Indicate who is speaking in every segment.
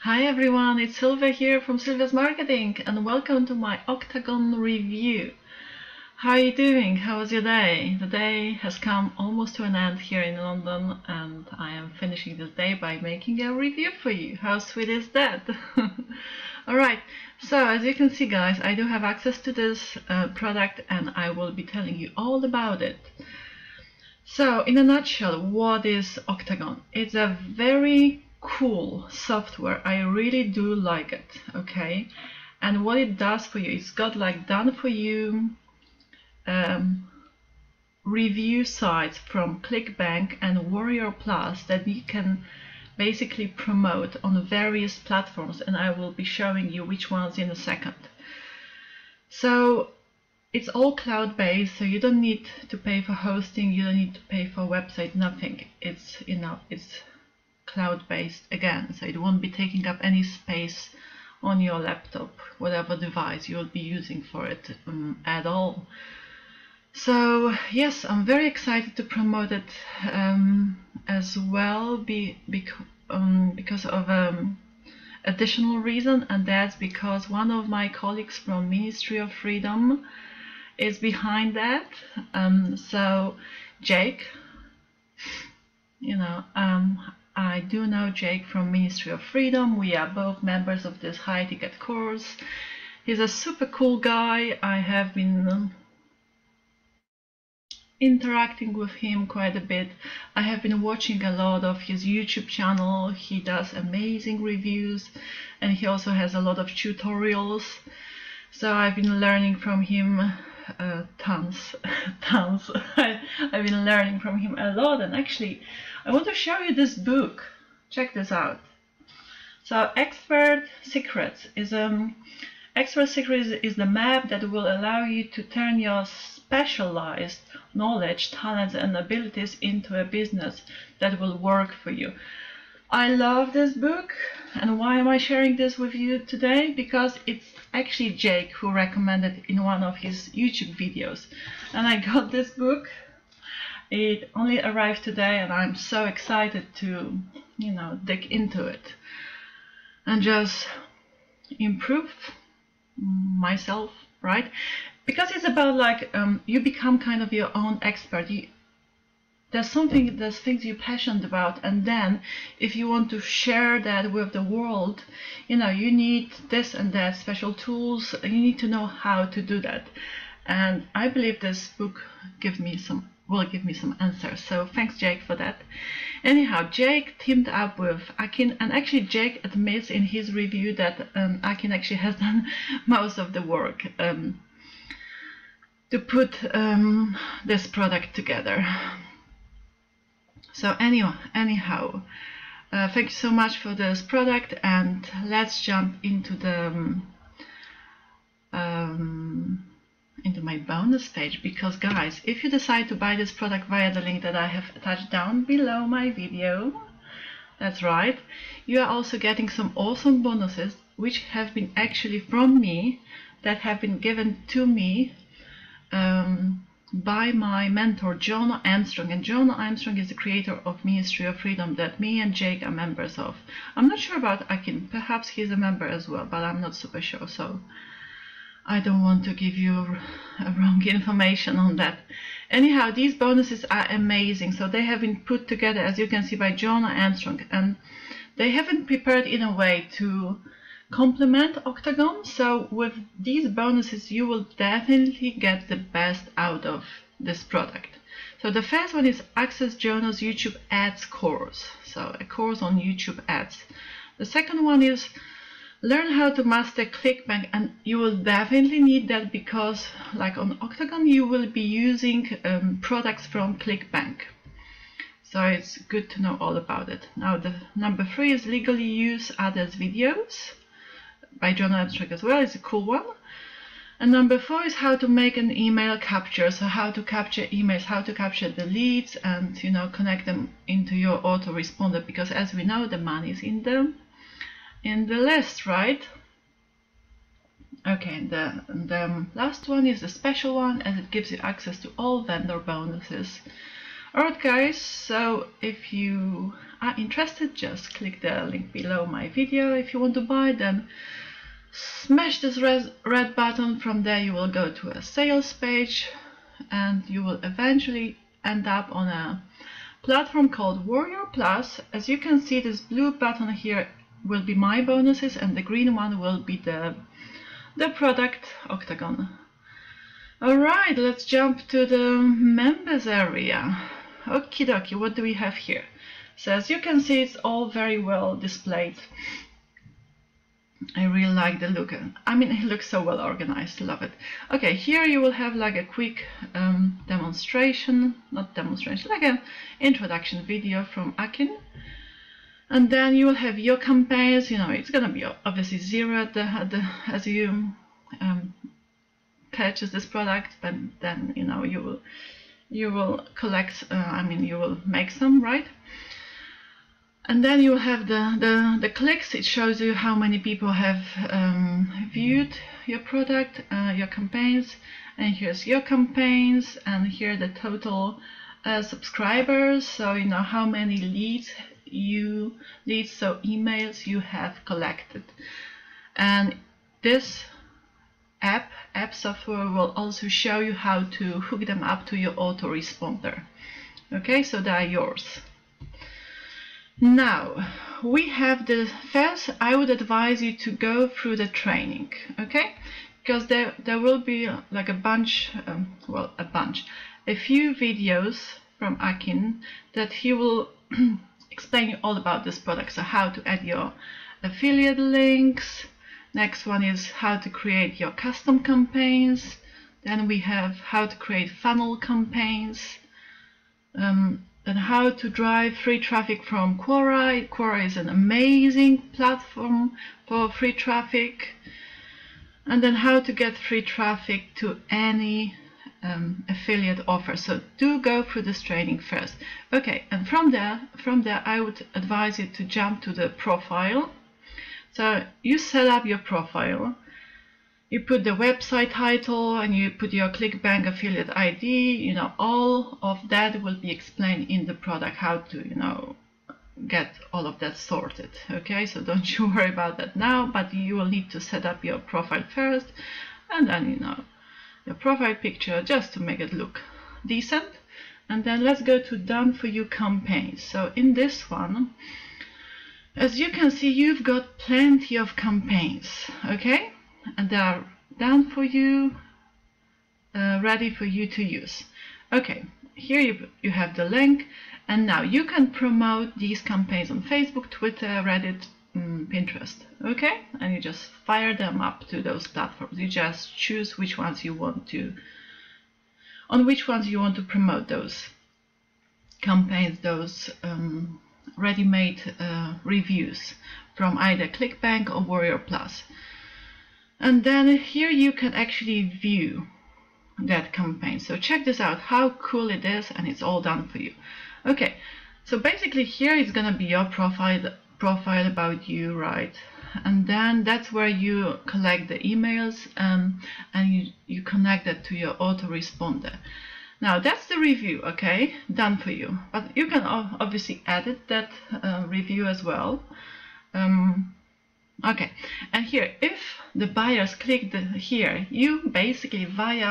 Speaker 1: Hi everyone, it's Sylvia here from Sylvia's Marketing and welcome to my Octagon review. How are you doing? How was your day? The day has come almost to an end here in London and I am finishing this day by making a review for you. How sweet is that? Alright, so as you can see guys, I do have access to this product and I will be telling you all about it. So in a nutshell, what is Octagon? It's a very cool software. I really do like it, okay? And what it does for you, it's got like done for you review sites from ClickBank and Warrior Plus that you can basically promote on various platforms, and I will be showing you which ones in a second. So it's all cloud-based, so you don't need to pay for hosting, you don't need to pay for a website, nothing. It's cloud-based again, so it won't be taking up any space on your laptop, whatever device you'll be using for it at all. So yes, I'm very excited to promote it as well because of additional reason, and that's because one of my colleagues from Ministry of Freedom is behind that. So Jake, I do know Jake from Ministry of Freedom. We are both members of this high ticket course. He's a super cool guy. I have been interacting with him quite a bit. I have been watching a lot of his YouTube channel. He does amazing reviews and he also has a lot of tutorials. So I've been learning from him tons. I've been learning from him a lot, and actually I want to show you this book. Check this out. So Expert Secrets is the map that will allow you to turn your specialized knowledge, talents and abilities into a business that will work for you. I love this book, and why am I sharing this with you today? Because it's actually Jake who recommended it in one of his YouTube videos, and I got this book. It only arrived today and I'm so excited to dig into it and just improve myself, right? Because it's about like you become kind of your own expert. There's things you're passionate about, and then if you want to share that with the world, you need this and that special tools. You need to know how to do that, and I believe this book will give me some answers. So thanks Jake for that. Anyhow, Jake teamed up with Akin, and actually Jake admits in his review that Akin actually has done most of the work to put this product together. So anyhow, thank you so much for this product, and let's jump into the into my bonus page. Because guys, if you decide to buy this product via the link that I have attached down below my video, that's right, you are also getting some awesome bonuses which have been actually from me, that have been given to me by my mentor John Armstrong. And John Armstrong is the creator of Ministry of Freedom that me and Jake are members of. I'm not sure about Akin, perhaps he's a member as well, but I'm not super sure, so I don't want to give you wrong information on that. Anyhow, these bonuses are amazing. So they have been put together, as you can see, by John Armstrong, and they have been prepared in a way to complement Octagon. So with these bonuses you will definitely get the best out of this product. So the first one is Access Jonas YouTube Ads course, so a course on YouTube ads. The second one is Learn how to master ClickBank, and you will definitely need that because like on Octagon you will be using products from ClickBank. So it's good to know all about it. Now the number 3 is Legally Use Others Videos by John Armstrong as well. It's a cool one. And number 4 is how to make an email capture. So how to capture emails, how to capture the leads and connect them into your autoresponder, because as we know the money is in the list, right? Okay, and the last one is the special one, as it gives you access to all vendor bonuses Alright guys, so if you are interested, just click the link below my video. If you want to buy, then smash this red button. From there you will go to a sales page and you will eventually end up on a platform called Warrior Plus. As you can see, this blue button here will be my bonuses and the green one will be the product Octagon. Alright, let's jump to the members area. Okie dokie, what do we have here? So as you can see, it's all very well displayed. I really like the look. I mean, it looks so well organized, love it. Okay, here you will have like a quick demonstration, not demonstration, like an introduction video from Akin. And then you will have your campaigns. You know, it's gonna be obviously zero as you purchase this product, but then you know you will collect. I mean, you will make some, right? And then you have the clicks. It shows you how many people have viewed your product, your campaigns, and here's your campaigns, and here the total subscribers. So you know how many leads, so emails you have collected. And this app software will also show you how to hook them up to your autoresponder. Okay, so they are yours. Now we have the first. I would advise you to go through the training, okay, because there will be like a few videos from Akin that he will explain you all about this product. So how to add your affiliate links. Next one is how to create your custom campaigns. Then we have how to create funnel campaigns. And how to drive free traffic from Quora. Quora is an amazing platform for free traffic. And then how to get free traffic to any affiliate offer. So do go through this training first. Okay, and from there I would advise you to jump to the profile. So you set up your profile, you put the website title, and you put your ClickBank affiliate ID. You know, all of that will be explained in the product, how to, you know, get all of that sorted. Okay, so don't you worry about that now, but you will need to set up your profile first, and then, you know, your profile picture just to make it look decent. And then let's go to done for you campaigns. So in this one, as you can see, you've got plenty of campaigns, okay, and they are done for you, ready for you to use. Okay, here you have the link, and now you can promote these campaigns on Facebook, Twitter, Reddit, Pinterest, okay, and you just fire them up to those platforms. You just choose which ones you want to, on which ones you want to promote those campaigns, those ready-made reviews from either ClickBank or Warrior Plus. And then here you can actually view that campaign. So check this out, how cool it is, and it's all done for you. Okay, so basically here is gonna be your profile about you, right? And then that's where you collect the emails and you connect that to your autoresponder. Now that's the review, okay, done for you. But you can obviously edit that review as well. Okay, and here, if the buyers click here, you basically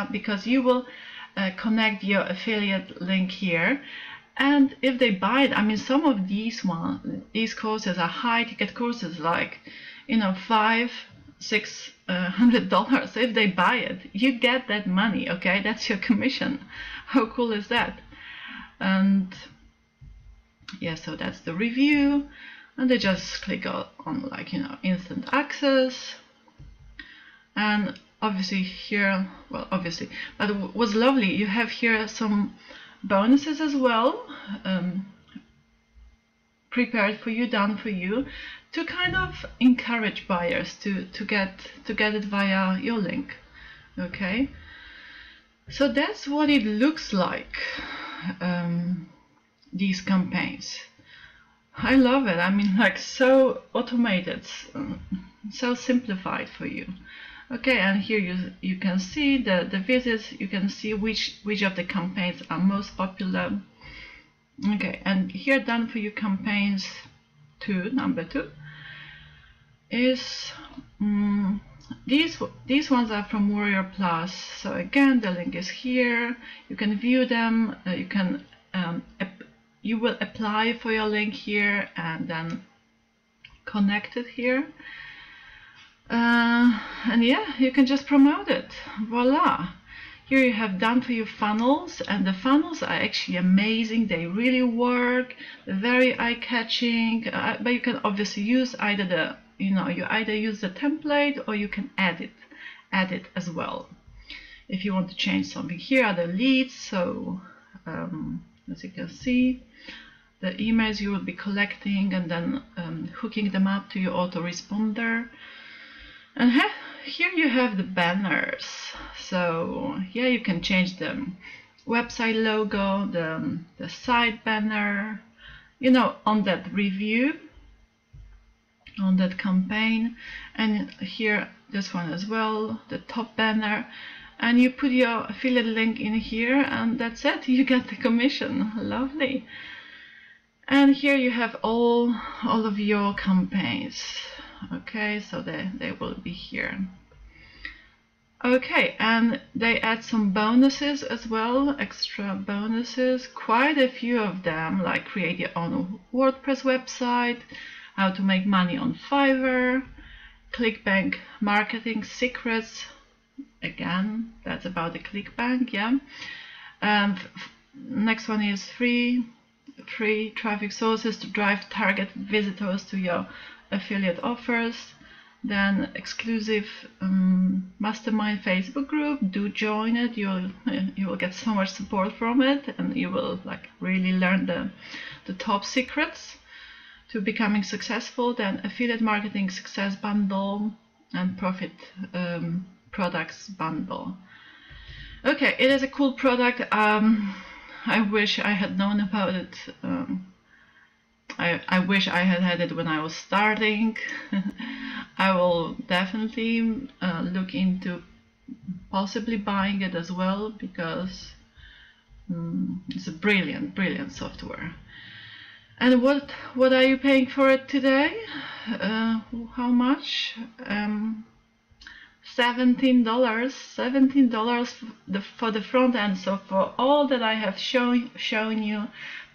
Speaker 1: because you will connect your affiliate link here, and if they buy it, I mean, some of these courses are high ticket courses, like, you know, $500-600. If they buy it, you get that money, okay? That's your commission. How cool is that? And yeah, so that's the review, and they just click on like, you know, instant access. And obviously here, well, obviously, but it was lovely, you have here some bonuses as well, prepared for you, done for you, to kind of encourage buyers to get it via your link. Okay, so that's what it looks like, these campaigns. I love it. I mean, like, so automated, so simplified for you. Okay, and here you can see the visits. You can see which of the campaigns are most popular. Okay, and here done for you campaigns number 2 is these ones are from Warrior Plus. So again, the link is here. You can view them. You will apply for your link here and then connect it here. And yeah, you can just promote it. Voila! Here you have done for you funnels, and the funnels are actually amazing. They really work. They're very eye-catching. But you can obviously use either the you either use the template or you can add it as well if you want to change something. Here are the leads. So as you can see, the emails you will be collecting and then hooking them up to your autoresponder. And here you have the banners. So yeah, you can change the website logo, the side banner, on that review, on that campaign, and here this one as well, the top banner, and you put your affiliate link in here, and that's it. You get the commission. Lovely. And here you have all of your campaigns. Okay, so they will be here. Okay, and they add some bonuses as well, extra bonuses, quite a few of them, like create your own WordPress website, how to make money on Fiverr, ClickBank marketing secrets. Again, that's about the ClickBank, yeah. Next one is free traffic sources to drive target visitors to your affiliate offers. Then exclusive mastermind Facebook group. Do join it. You will get so much support from it, and you will really learn the top secrets to becoming successful. Then affiliate marketing success bundle and profit products bundle. Okay, it is a cool product. I wish I had known about it. I wish I had it when I was starting. I will definitely look into possibly buying it as well, because it's a brilliant software. And what are you paying for it today? How much? $17 for the front end. So for all that I have shown you,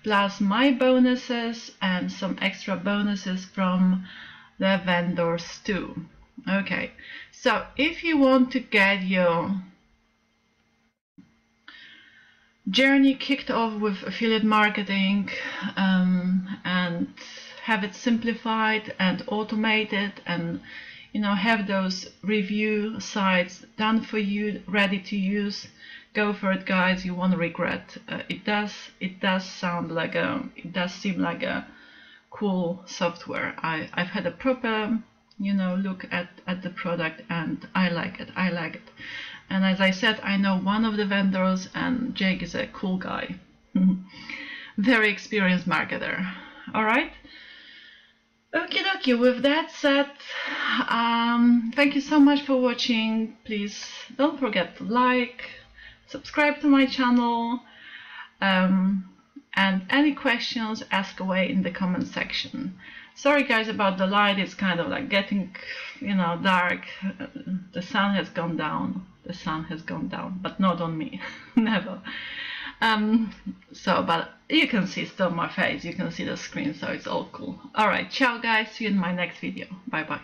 Speaker 1: plus my bonuses and some extra bonuses from the vendors too. Okay, so if you want to get your journey kicked off with affiliate marketing and have it simplified and automated, and have those review sites done for you, ready to use, go for it, guys. You won't regret. It does seem like a cool software. I've had a proper look at the product, and I like it. And as I said, I know one of the vendors, and Jake is a cool guy. Very experienced marketer. All right. Okie dokie, with that said, thank you so much for watching. Please don't forget to like, subscribe to my channel, and any questions, ask away in the comment section. Sorry guys about the light, it's kind of like getting dark. The sun has gone down, but not on me. Never. But you can see still my face, you can see the screen, so it's all cool. Alright, ciao guys, see you in my next video. Bye bye.